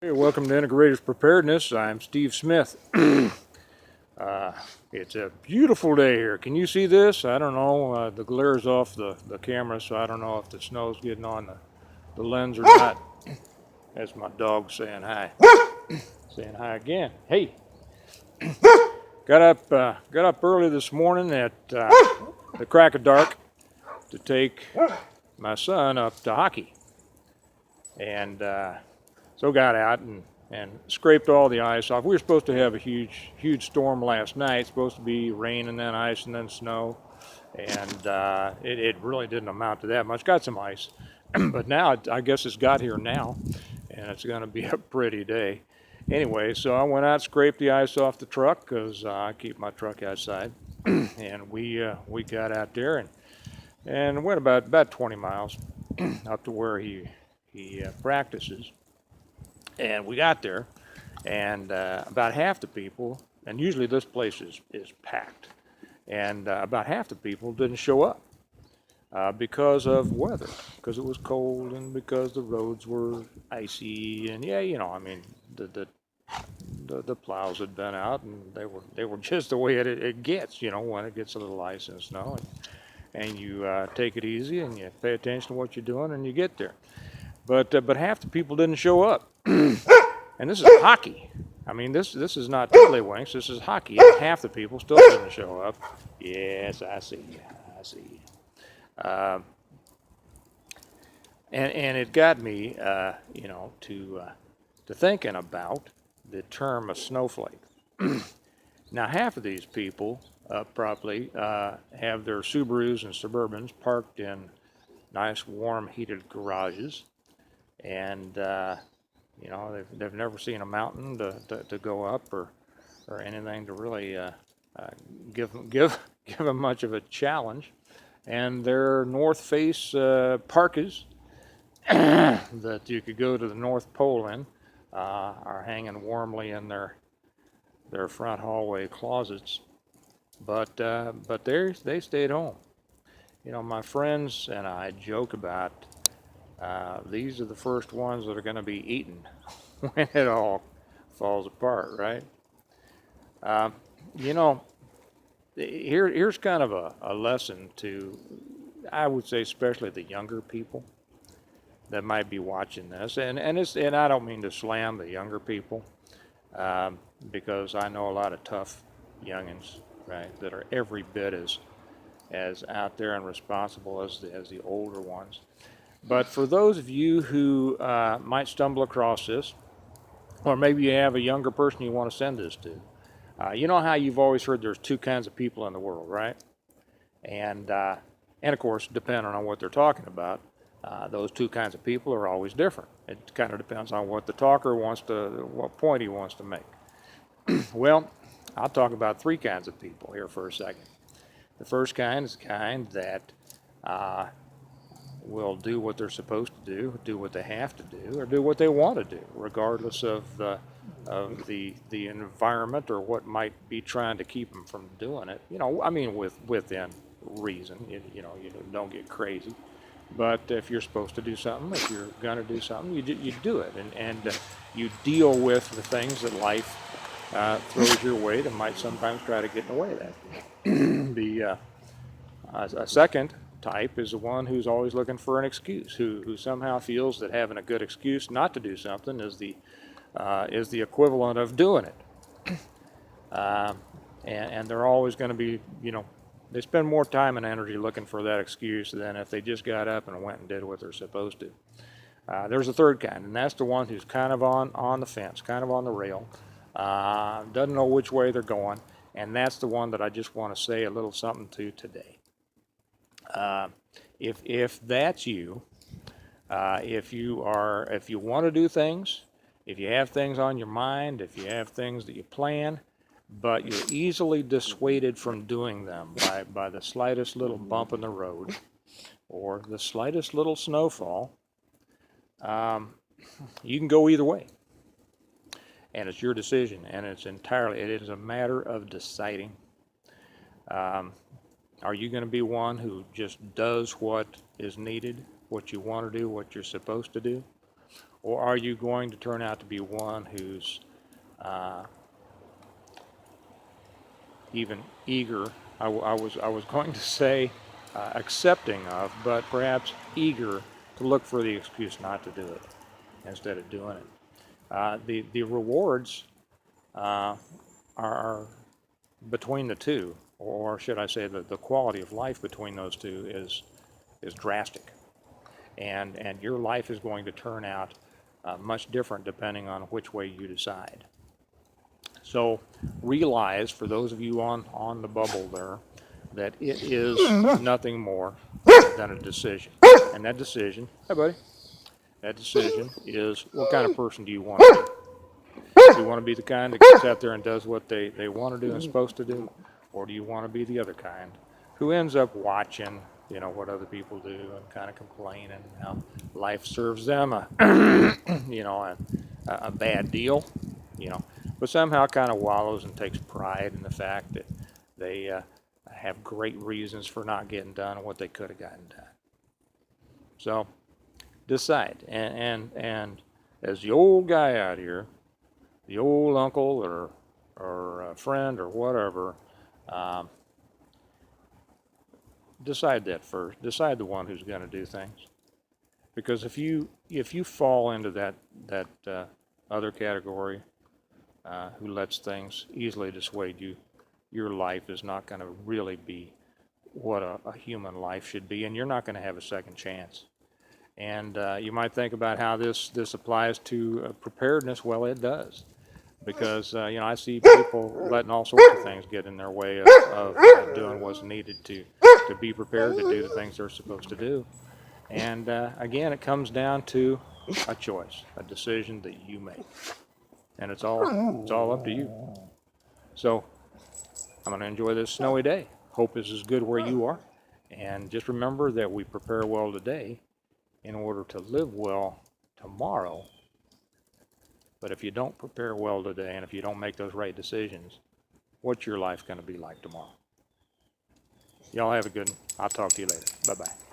Hey, welcome to Integrated Preparedness. I'm Steve Smith. uh, it's a beautiful day here. Can you see this? I don't know. The glare's off the camera, so I don't know if the snow's getting on the lens or not. That's my dog saying hi. Saying hi again. Hey, got up early this morning at the crack of dark to take my son up to hockey, and so got out and scraped all the ice off. We were supposed to have a huge storm last night. Supposed to be rain and then ice and then snow, and it really didn't amount to that much. Got some ice, but now I guess it's got here now, and it's going to be a pretty day. Anyway, so I went out, scraped the ice off the truck because I keep my truck outside, and we got out there and went about 20 miles up to where he practices. And we got there, and about half the people, and usually this place is packed, and about half the people didn't show up because of weather, because it was cold and because the roads were icy, and yeah, I mean, the plows had been out, and they were just the way it gets, when it gets a little ice and snow, and you take it easy and you pay attention to what you're doing, and you get there. But half the people didn't show up. And this is hockey. I mean, this is not tiddlywinks. This is hockey, and half the people still didn't show up. Yes, I see. I see. Uh, and it got me, to thinking about the term a snowflake. Now, half of these people probably have their Subarus and Suburbans parked in nice, warm, heated garages, and they've never seen a mountain to go up or anything to really give them much of a challenge. And their North Face parkas that you could go to the North Pole in are hanging warmly in their front hallway closets. But they stayed home. My friends and I joke about these are the first ones that are going to be eaten when it all falls apart, right? Uh, you know, here's kind of a lesson to, I would say, especially the younger people that might be watching this, and I don't mean to slam the younger people, because I know a lot of tough youngins, right, that are every bit as out there and responsible as the older ones. But for those of you who might stumble across this, or maybe you have a younger person you want to send this to, you know how you've always heard there's two kinds of people in the world, right? And of course, depending on what they're talking about, those two kinds of people are always different. It kind of depends on what the talker wants to, what point he wants to make. Well, I'll talk about three kinds of people here for a second. The first kind is the kind that will do what they're supposed to do what they have to do, or do what they want to do, regardless of the environment or what might be trying to keep them from doing it. I mean, within reason. You don't get crazy. But if you're supposed to do something, if you're going to do something, you do it, and you deal with the things that life throws your way that might sometimes try to get in the way of that. The A second type is the one who's always looking for an excuse, who somehow feels that having a good excuse not to do something is the equivalent of doing it. And they're always going to be, they spend more time and energy looking for that excuse than if they just got up and went and did what they're supposed to. There's a third kind, and that's the one who's kind of on the fence, kind of on the rail, doesn't know which way they're going, and that's the one that I just want to say a little something to today. If that's you, if you want to do things, if you have things on your mind, if you have things that you plan, but you're easily dissuaded from doing them by the slightest little bump in the road or the slightest little snowfall, you can go either way. And it's your decision, and it is a matter of deciding. Are you going to be one who just does what is needed, what you want to do, what you're supposed to do? or are you going to turn out to be one who's even eager? I was going to say accepting of, but perhaps eager to look for the excuse not to do it instead of doing it. The rewards are between the two, or should I say that the quality of life between those two is drastic, and your life is going to turn out much different depending on which way you decide. So realize, for those of you on the bubble there, that it is nothing more than a decision. And that decision, hey buddy, that decision is, what kind of person do you want to be? Do you want to be the kind that gets out there and does what they want to do and supposed to do? Or do you want to be the other kind who ends up watching, what other people do and kind of complaining how life serves them a bad deal, but somehow kind of wallows and takes pride in the fact that they have great reasons for not getting done what they could have gotten done. So decide, and as the old guy out here, the old uncle or a friend or whatever, decide that first. Decide the one who's going to do things, because if you fall into that other category, who lets things easily dissuade you, your life is not going to really be what a human life should be, and you're not going to have a second chance. And you might think about how this applies to preparedness. Well, it does, because I see people letting all sorts of things get in their way of doing what's needed to be prepared to do the things they're supposed to do. And again, it comes down to a choice, a decision that you make, and it's all up to you. So I'm going to enjoy this snowy day. Hope is as good where you are, and just remember that we prepare well today in order to live well tomorrow. But if you don't prepare well today, and if you don't make those right decisions, what's your life going to be like tomorrow? Y'all have a good one. I'll talk to you later. Bye-bye.